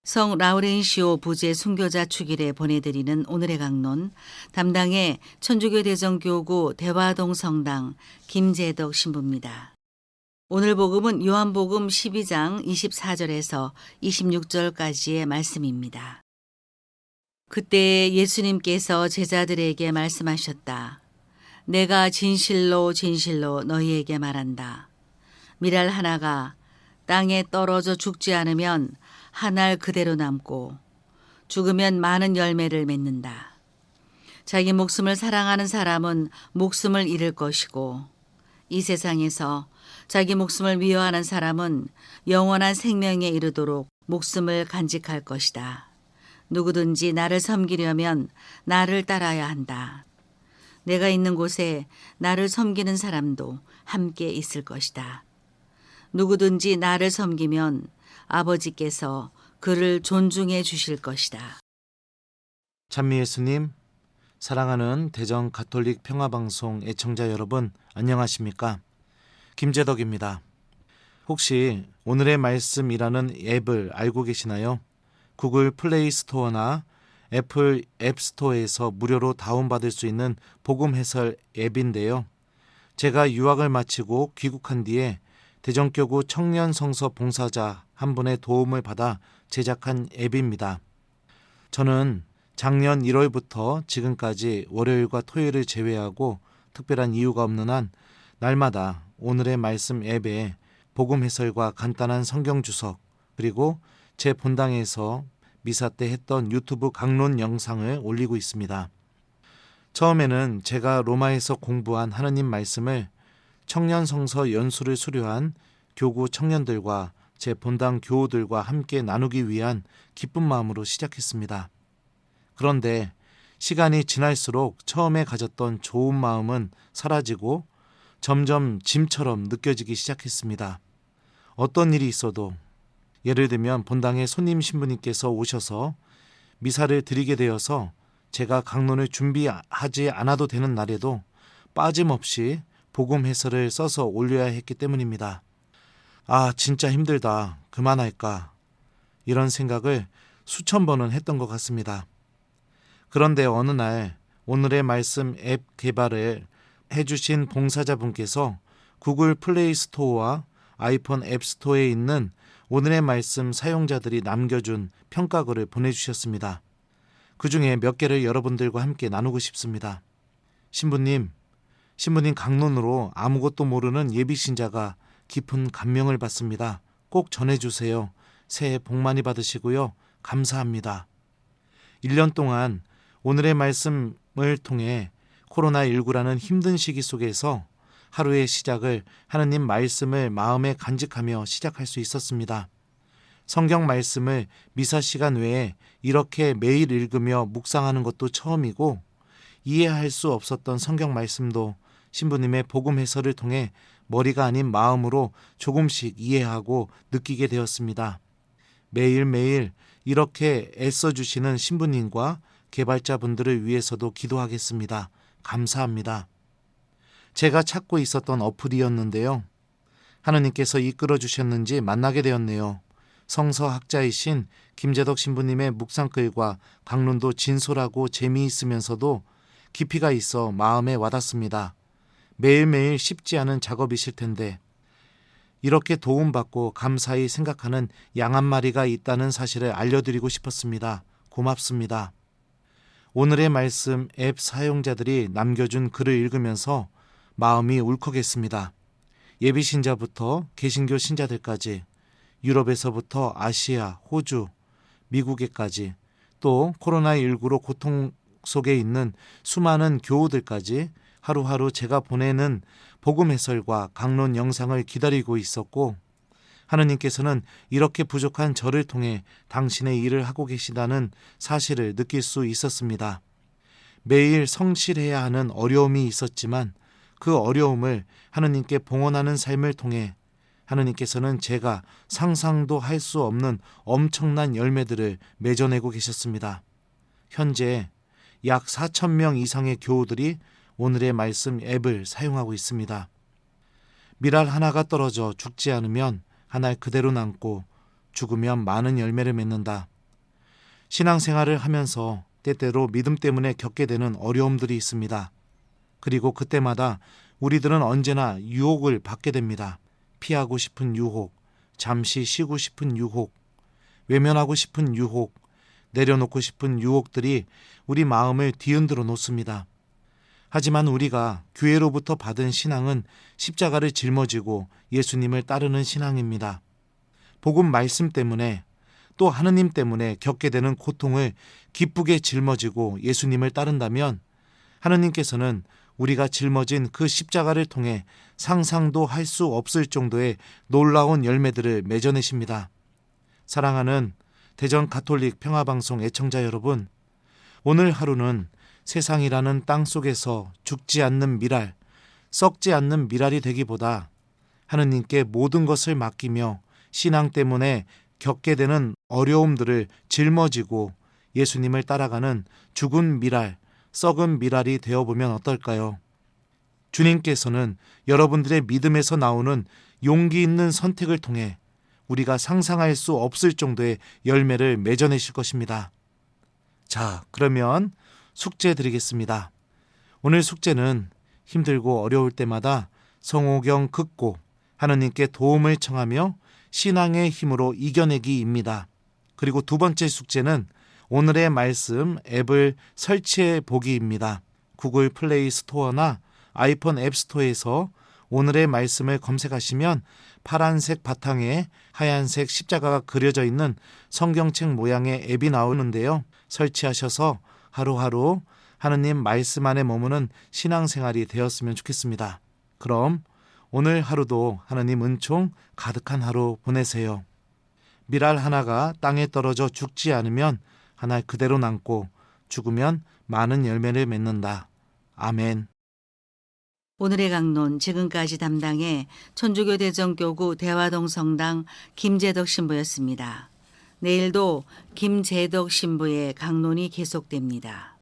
성 라우렌시오 부제 순교자 축일에 보내드리는 오늘의 강론, 담당의 천주교 대정교구 대화동 성당 김재덕 신부입니다. 오늘 복음은 요한복음 12장 24절에서 26절까지의 말씀입니다. 그때 예수님께서 제자들에게 말씀하셨다. 내가 진실로 진실로 너희에게 말한다. 밀알 하나가 땅에 떨어져 죽지 않으면 한 알 그대로 남고 죽으면 많은 열매를 맺는다. 자기 목숨을 사랑하는 사람은 목숨을 잃을 것이고 이 세상에서 자기 목숨을 미워하는 사람은 영원한 생명에 이르도록 목숨을 간직할 것이다. 누구든지 나를 섬기려면 나를 따라야 한다. 내가 있는 곳에 나를 섬기는 사람도 함께 있을 것이다. 누구든지 나를 섬기면 아버지께서 그를 존중해 주실 것이다. 찬미 예수님, 사랑하는 대전 가톨릭 평화방송 애청자 여러분, 안녕하십니까? 김재덕입니다. 혹시 오늘의 말씀이라는 앱을 알고 계시나요? 구글 플레이 스토어나 애플 앱 스토어에서 무료로 다운받을 수 있는 복음 해설 앱인데요. 제가 유학을 마치고 귀국한 뒤에 대전교구 청년 성서 봉사자 한 분의 도움을 받아 제작한 앱입니다. 저는 작년 1월부터 지금까지 월요일과 토요일을 제외하고 특별한 이유가 없는 한 날마다 오늘의 말씀 앱에 복음 해설과 간단한 성경 주석 그리고 제 본당에서 미사 때 했던 유튜브 강론 영상을 올리고 있습니다. 처음에는 제가 로마에서 공부한 하느님 말씀을 청년 성서 연수를 수료한 교구 청년들과 제 본당 교우들과 함께 나누기 위한 기쁜 마음으로 시작했습니다. 그런데 시간이 지날수록 처음에 가졌던 좋은 마음은 사라지고 점점 짐처럼 느껴지기 시작했습니다. 어떤 일이 있어도 예를 들면 본당에 손님 신부님께서 오셔서 미사를 드리게 되어서 제가 강론을 준비하지 않아도 되는 날에도 빠짐없이 복음 해설을 써서 올려야 했기 때문입니다. 아, 진짜 힘들다. 그만할까? 이런 생각을 수천 번은 했던 것 같습니다. 그런데 어느 날 오늘의 말씀 앱 개발을 해주신 봉사자분께서 구글 플레이 스토어와 아이폰 앱 스토어에 있는 오늘의 말씀 사용자들이 남겨준 평가글을 보내주셨습니다. 그 중에 몇 개를 여러분들과 함께 나누고 싶습니다. 신부님 강론으로 아무것도 모르는 예비신자가 깊은 감명을 받습니다. 꼭 전해주세요. 새해 복 많이 받으시고요. 감사합니다. 1년 동안 오늘의 말씀을 통해 코로나19라는 힘든 시기 속에서 하루의 시작을 하느님 말씀을 마음에 간직하며 시작할 수 있었습니다. 성경 말씀을 미사 시간 외에 이렇게 매일 읽으며 묵상하는 것도 처음이고 이해할 수 없었던 성경 말씀도 신부님의 복음 해설을 통해 머리가 아닌 마음으로 조금씩 이해하고 느끼게 되었습니다. 매일매일 이렇게 애써주시는 신부님과 개발자분들을 위해서도 기도하겠습니다. 감사합니다. 제가 찾고 있었던 어플이었는데요. 하느님께서 이끌어 주셨는지 만나게 되었네요. 성서학자이신 김재덕 신부님의 묵상글과 강론도 진솔하고 재미있으면서도 깊이가 있어 마음에 와닿습니다. 매일매일 쉽지 않은 작업이실 텐데 이렇게 도움받고 감사히 생각하는 양 한 마리가 있다는 사실을 알려드리고 싶었습니다. 고맙습니다. 오늘의 말씀 앱 사용자들이 남겨준 글을 읽으면서 마음이 울컥했습니다. 예비신자부터 개신교 신자들까지 유럽에서부터 아시아, 호주, 미국에까지 또 코로나19로 고통 속에 있는 수많은 교우들까지 하루하루 제가 보내는 복음 해설과 강론 영상을 기다리고 있었고 하느님께서는 이렇게 부족한 저를 통해 당신의 일을 하고 계시다는 사실을 느낄 수 있었습니다. 매일 성실해야 하는 어려움이 있었지만 그 어려움을 하느님께 봉헌하는 삶을 통해 하느님께서는 제가 상상도 할 수 없는 엄청난 열매들을 맺어내고 계셨습니다. 현재 약 4,000명 이상의 교우들이 오늘의 말씀 앱을 사용하고 있습니다. 밀알 하나가 떨어져 죽지 않으면 한 알 그대로 남고 죽으면 많은 열매를 맺는다. 신앙생활을 하면서 때때로 믿음 때문에 겪게 되는 어려움들이 있습니다. 그리고 그때마다 우리들은 언제나 유혹을 받게 됩니다. 피하고 싶은 유혹, 잠시 쉬고 싶은 유혹, 외면하고 싶은 유혹, 내려놓고 싶은 유혹들이 우리 마음을 뒤흔들어 놓습니다. 하지만 우리가 교회로부터 받은 신앙은 십자가를 짊어지고 예수님을 따르는 신앙입니다. 복음 말씀 때문에 또 하느님 때문에 겪게 되는 고통을 기쁘게 짊어지고 예수님을 따른다면 하느님께서는 우리가 짊어진 그 십자가를 통해 상상도 할 수 없을 정도의 놀라운 열매들을 맺어내십니다. 사랑하는 대전 가톨릭 평화방송 애청자 여러분, 오늘 하루는 세상이라는 땅 속에서 죽지 않는 미랄, 썩지 않는 미랄이 되기보다 하느님께 모든 것을 맡기며 신앙 때문에 겪게 되는 어려움들을 짊어지고 예수님을 따라가는 죽은 미랄, 썩은 미랄이 되어보면 어떨까요? 주님께서는 여러분들의 믿음에서 나오는 용기 있는 선택을 통해 우리가 상상할 수 없을 정도의 열매를 맺어내실 것입니다. 자, 그러면 숙제 드리겠습니다. 오늘 숙제는 힘들고 어려울 때마다 성호경 긋고 하느님께 도움을 청하며 신앙의 힘으로 이겨내기입니다. 그리고 두 번째 숙제는 오늘의 말씀 앱을 설치해 보기입니다. 구글 플레이 스토어나 아이폰 앱 스토어에서 오늘의 말씀을 검색하시면 파란색 바탕에 하얀색 십자가가 그려져 있는 성경책 모양의 앱이 나오는데요. 설치하셔서 하루하루 하느님 말씀 안에 머무는 신앙생활이 되었으면 좋겠습니다. 그럼 오늘 하루도 하느님 은총 가득한 하루 보내세요. 미랄 하나가 땅에 떨어져 죽지 않으면 하나 그대로 남고 죽으면 많은 열매를 맺는다. 아멘. 오늘의 강론 지금까지 담당해 천주교 대전교구 대화동 성당 김재덕 신부였습니다. 내일도 김재덕 신부의 강론이 계속됩니다.